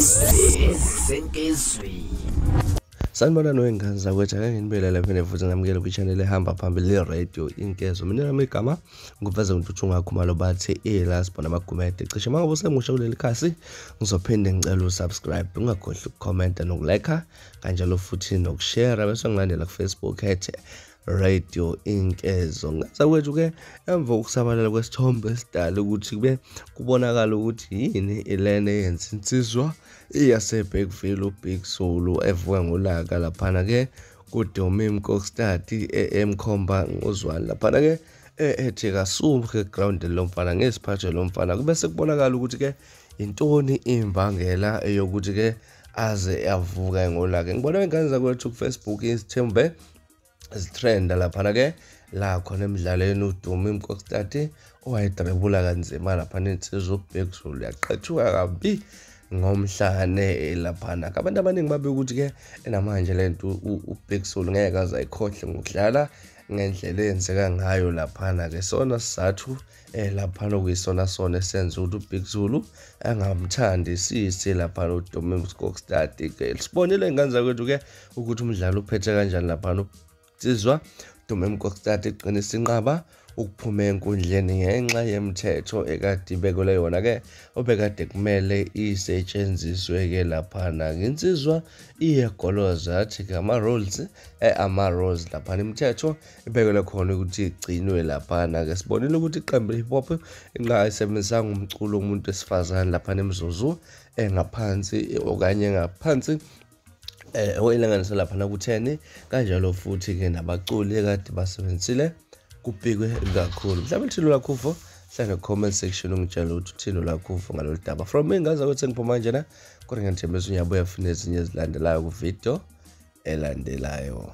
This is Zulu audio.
Senkezweni. Sanibona noyingane zakwethu ake nginibele lapha futhi ngamukela kwi-channel ehamba phambili le-radio Inkezo. Mina nami igama nguveza uNtuthu Ngakhumalo bathi ilasibona amagumede. Cishe mangabe usemusha kuleli khasi ngizophinde ngicela usubscribe, ungakhohlwa ukucomment nokulike kanjalo futhi nokushare bese ngilandela ku-Facebook @Radio Inkezo. Ngazakwethu ke emva ukusabalala kwesithombe esidala ukuthi kube kubonakala ukuthi yini ilene yenza insizwa iyaseBergville uBig Zulu evuka ngolaka laphana ke kuDomim Kokstad emkhomba ngozwani laphana ke ethi kasumke ground lomfana ngesiphathe lomfana kube sekubonakala ukuthi ke intoni imbangela eyokuthi ke aze yavuka ngolaka. Ngibona ingane zakwethu kuFacebook isithembe trend laphana ke la khona emidlalweni uDomim Kokstad owayedrebula kanzima laphana insizwa uBig Zulu yaqethuka kabi ngomhlane laphana. Abantu abaningi babe ukuthi ke namanje lento uBig Zulu ngeke aze ayikhohle ngokudlala ngendlela eyenzeka ngayo laphana ke sona sizathu laphana kuyisona sona esenza ukuthi uBig Zulu angamthandi sisi laphana uDomim Kokstad ke. Sibonile ingane zakwethu ke ukuthi umdlalo uphethe kanjani laphana uSizwa Domim Kokstad iqinisa inqaba ukuphuma enkundleni ngenxa yemithetho ekade ibekelwe yona ke obekade kumele isetshenziswe ke laphana. Insizwa iyegoloza athi ke ama-rules laphana imithetho ibekelwe khona ukuthi igcinwe laphana ke. Sibonile ukuthi iqembu le-hip hop ingayisebenzisanga umculo womuntu wesifazane laphana emzuzu engaphansi okanye ngaphansi oyilanganisa laphana ku-10 kanjalo futhi ke nabaculi ekade basebenzisile kupikwe kakhulu. Mhlawumbe thina lakho hlala comment section ungitshela ukuthi uthini lakho ngalolu daba. From me ngaza ukuthi ngiphuma njena kodwa ngiyethemba uyabuya funa ezinye ezilandelayo ku video elandelayo.